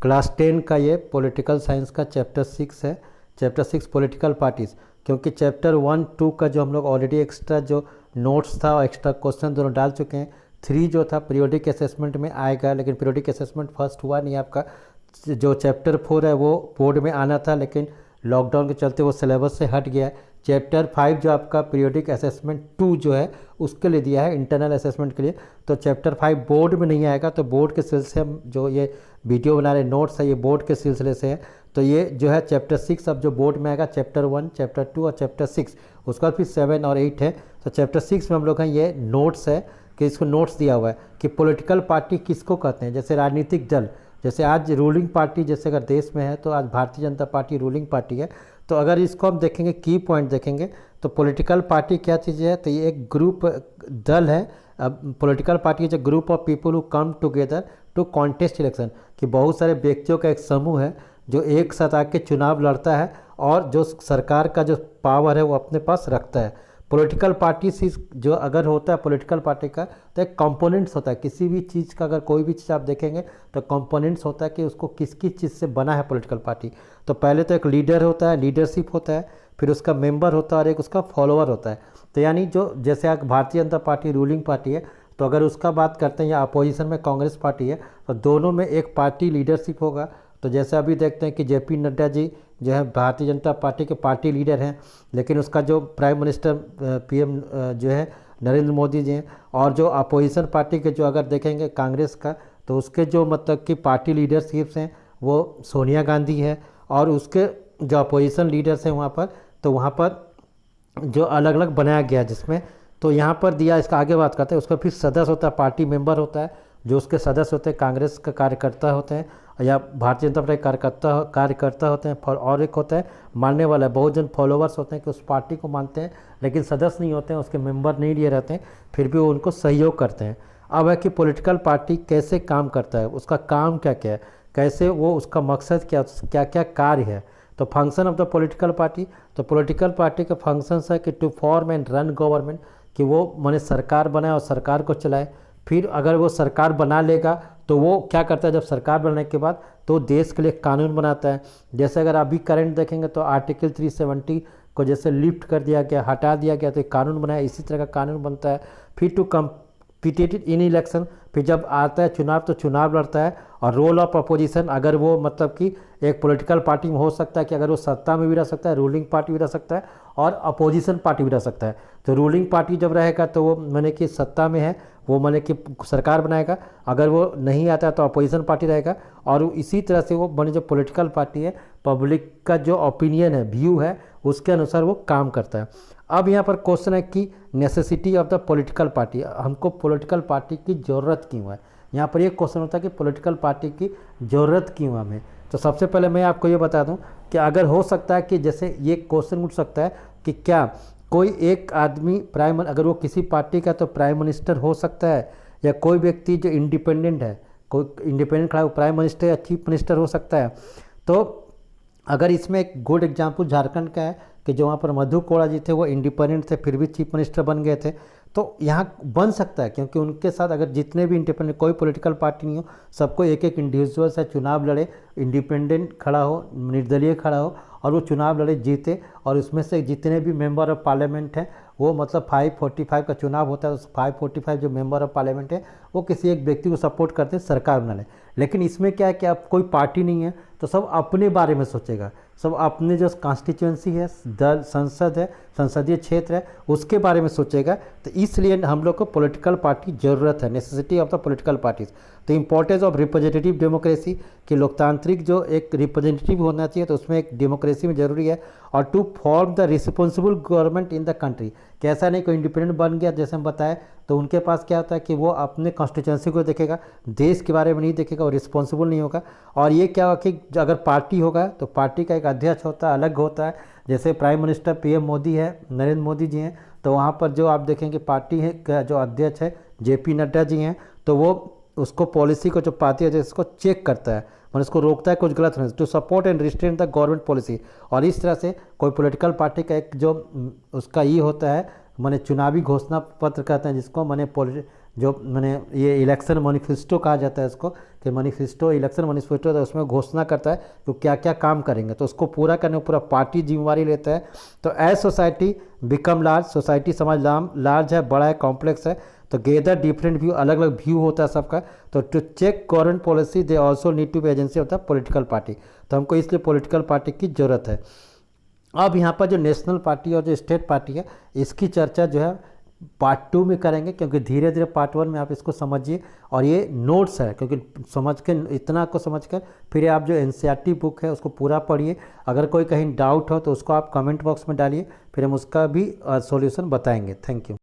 Class 10 का ये political science का चैप्टर 6 है, चैप्टर 6 पॉलिटिकल पार्टीज़। क्योंकि चैप्टर 1-2 का जो हम लोग ऑलरेडी एक्स्ट्रा जो नोट्स था और एक्स्ट्रा क्वेश्चन दोनों डाल चुके हैं। 3 जो था पीरियोडिक असेसमेंट में आएगा, लेकिन पीरियोडिक असेसमेंट फर्स्ट हुआ नहीं आपका। जो चैप्टर 4 है वो बोर्ड में आना था, लेकिन लॉकडाउन के चलते वो सिलेबस से हट गया है। चैप्टर 5 जो आपका पीरियोडिक असेसमेंट 2 जो है उसके लिए दिया है, इंटरनल असेसमेंट के लिए। तो चैप्टर 5 बोर्ड में नहीं आएगा, तो बोर्ड के सिलसिले हम जो ये वीडियो बना रहे नोट्स है ये बोर्ड के सिलसिले से है। तो ये जो है चैप्टर 6 अब जो बोर्ड में आएगा, चैप्टर 1, चैप्टर 2 और चैप्टर 6, उसका फिर 7 और 8 है। तो चैप्टर 6 में हम लोग हैं, ये नोट्स है कि इसको नोट्स दिया हुआ है कि पॉलिटिकल पार्टी किसको कहते हैं। जैसे राजनीतिक दल, जैसे आज रूलिंग पार्टी जैसे अगर देश में है तो आज Bharatiya Janata party ruling party है। तो अगर इसको हम देखेंगे, की पॉइंट देखेंगे, तो पॉलिटिकल पार्टी क्या चीज़ है, तो ये एक ग्रुप दल है। अब political party is a group of people who come together to contest election, कि बहुत सारे व्यक्तियों का एक समूह है जो एक साथ आके चुनाव लड़ता है और जो सरकार का जो पावर है वो अपने पास रखता है। पॉलिटिकल पार्टी से जो अगर होता है पॉलिटिकल पार्टी का, तो एक कंपोनेंट्स होता है किसी भी चीज़ का। अगर कोई भी चीज़ आप देखेंगे तो कंपोनेंट्स होता है कि उसको किस किस चीज़ से बना है पॉलिटिकल पार्टी। तो पहले तो एक लीडर होता है, लीडरशिप होता है, फिर उसका मेंबर होता है और एक उसका फॉलोअर होता है। तो यानी जो जैसे आज Bharatiya Janata party ruling party है, तो अगर उसका बात करते हैं या अपोजिशन में कांग्रेस पार्टी है, तो दोनों में एक पार्टी लीडरशिप होगा। तो जैसे अभी देखते हैं कि जेपी नड्डा जी जो है भारतीय जनता पार्टी के पार्टी लीडर हैं, लेकिन उसका जो प्राइम मिनिस्टर पीएम जो है नरेंद्र मोदी जी हैं। और जो अपोजिशन पार्टी के जो अगर देखेंगे कांग्रेस का, तो उसके जो मतलब कि पार्टी लीडरशिप्स हैं वो सोनिया गांधी है। और उसके जो अपोजिशन लीडर्स हैं वहाँ पर, तो वहाँ पर जो अलग अलग बनाया गया जिसमें, तो यहाँ पर दिया, इसका आगे बात करते हैं। उसका फिर सदस्य होता है, पार्टी मेंबर होता है, जो उसके सदस्य होते हैं कांग्रेस का कार्यकर्ता होते हैं या भारतीय जनता पार्टी कार्यकर्ता होते हैं। और एक होता है मानने वाला, बहुत जन फॉलोवर्स होते हैं कि उस पार्टी को मानते हैं लेकिन सदस्य नहीं होते हैं, उसके मेंबर नहीं लिए रहते हैं, फिर भी वो उनको सहयोग करते हैं। अब है कि पॉलिटिकल पार्टी कैसे काम करता है, उसका काम क्या क्या है, कैसे वो, उसका मकसद क्या क्या कार्य है। तो function of the political party, तो पॉलिटिकल पार्टी का फंक्शंस है कि to form and run government, कि वो माने सरकार बनाए और सरकार को चलाए। फिर अगर वो सरकार बना लेगा तो वो क्या करता है, जब सरकार बनने के बाद तो देश के लिए कानून बनाता है। जैसे अगर अभी करंट देखेंगे तो आर्टिकल 370 को जैसे लिफ्ट कर दिया गया, हटा दिया गया, तो एक कानून बनाया, इसी तरह का कानून बनता है। फिर टू कम्पिटिटिव इन इलेक्शन, फिर जब आता है चुनाव तो चुनाव लड़ता है। और रोल ऑफ अपोजिशन, अगर वो मतलब कि एक पॉलिटिकल पार्टी में हो सकता है कि अगर वो सत्ता में भी रह सकता है, रूलिंग पार्टी भी रह सकता है और अपोजिशन पार्टी भी रह सकता है। तो रूलिंग पार्टी जब रहेगा तो वो माने कि सत्ता में है, वो माने कि सरकार बनाएगा, अगर वो नहीं आता है तो अपोजिशन पार्टी रहेगा। और इसी तरह से वो माने जो पॉलिटिकल पार्टी है, पब्लिक का जो ओपिनियन है, व्यू है, उसके अनुसार वो काम करता है। अब यहाँ पर क्वेश्चन है कि necessity of the political party, हमको पॉलिटिकल पार्टी की ज़रूरत क्यों है। यहाँ पर ये क्वेश्चन होता है कि पॉलिटिकल पार्टी की ज़रूरत क्यों हमें। तो सबसे पहले मैं आपको ये बता दूं कि अगर हो सकता है कि जैसे ये क्वेश्चन उठ सकता है कि क्या कोई एक आदमी अगर वो किसी पार्टी का तो प्राइम मिनिस्टर हो सकता है, या कोई व्यक्ति जो इंडिपेंडेंट है, कोई इंडिपेंडेंट खड़ा है, वो प्राइम मिनिस्टर या चीफ मिनिस्टर हो सकता है। तो अगर इसमें एक गुड एग्जाम्पल झारखंड का है कि जो वहाँ पर मधु कोड़ा जी थे वो इंडिपेंडेंट थे, फिर भी चीफ मिनिस्टर बन गए थे। तो यहाँ बन सकता है, क्योंकि उनके साथ अगर जितने भी इंडिपेंडेंट, कोई पॉलिटिकल पार्टी नहीं हो, सबको एक एक इंडिविजुअल से चुनाव लड़े, इंडिपेंडेंट खड़ा हो, निर्दलीय खड़ा हो और वो चुनाव लड़े, जीते, और उसमें से जितने भी मेंबर ऑफ पार्लियामेंट हैं वो मतलब 545 का चुनाव होता है, तो 545 जो मेंबर ऑफ पार्लियामेंट है वो किसी एक व्यक्ति को सपोर्ट करते हैं, सरकार बना ले। लेकिन इसमें क्या है कि अब कोई पार्टी नहीं है तो सब अपने बारे में सोचेगा, सब अपने जो कॉन्स्टिट्यूंसी है, दल, संसद है, संसदीय क्षेत्र है, उसके बारे में सोचेगा। तो इसलिए हम लोग को पॉलिटिकल पार्टी ज़रूरत है, necessity of the political parties. तो इंपॉर्टेंस ऑफ रिप्रेजेंटेटिव डेमोक्रेसी, कि लोकतांत्रिक जो एक रिप्रेजेंटेटिव होना चाहिए, तो उसमें एक डेमोक्रेसी में ज़रूरी है। और to form the responsible government in the country, कि ऐसा नहीं कोई इंडिपेंडेंट बन गया जैसे हम बताए तो उनके पास क्या होता है कि वो अपने कॉन्स्टिट्यूंसी को देखेगा, देश के बारे में नहीं देखेगा, और रिस्पॉन्सिबल नहीं होगा। और ये क्या होगा कि अगर पार्टी होगा तो पार्टी का एक अध्यक्ष होता है, अलग होता है। जैसे प्राइम मिनिस्टर पीएम मोदी है, नरेंद्र मोदी जी हैं, तो वहाँ पर जो आप देखेंगे पार्टी है का जो अध्यक्ष है जेपी नड्डा जी हैं, तो वो उसको पॉलिसी को जो पार्टी अध्यक्ष को चेक करता है, मतलब उसको रोकता है कुछ गलत होने से, to support and restrain the government policy. और इस तरह से कोई पॉलिटिकल पार्टी का एक जो उसका ये होता है, माने चुनावी घोषणा पत्र कहते हैं जिसको, माने जो मैंने ये इलेक्शन मैनिफेस्टो कहा जाता है इसको, कि मैनिफेस्टो इलेक्शन मैनिफेस्टो, तो उसमें घोषणा करता है तो क्या क्या काम करेंगे, तो उसको पूरा करने में पूरा पार्टी जिम्मेवारी लेता है। तो as society become large, society समाज लार्ज है, बड़ा है, कॉम्प्लेक्स है, तो गेदर डिफरेंट व्यू, अलग अलग व्यू होता है सबका। तो to check government policy they also need to be agency होता है पॉलिटिकल पार्टी, तो हमको इसलिए पॉलिटिकल पार्टी की ज़रूरत है। अब यहाँ पर जो नेशनल पार्टी और जो स्टेट पार्टी है, इसकी चर्चा जो है पार्ट 2 में करेंगे, क्योंकि धीरे धीरे पार्ट 1 में आप इसको समझिए। और ये नोट्स है, क्योंकि समझ के इतना को समझ कर फिर आप जो एनसीईआरटी बुक है उसको पूरा पढ़िए। अगर कोई कहीं डाउट हो तो उसको आप कमेंट बॉक्स में डालिए, फिर हम उसका भी सॉल्यूशन बताएंगे। Thank you.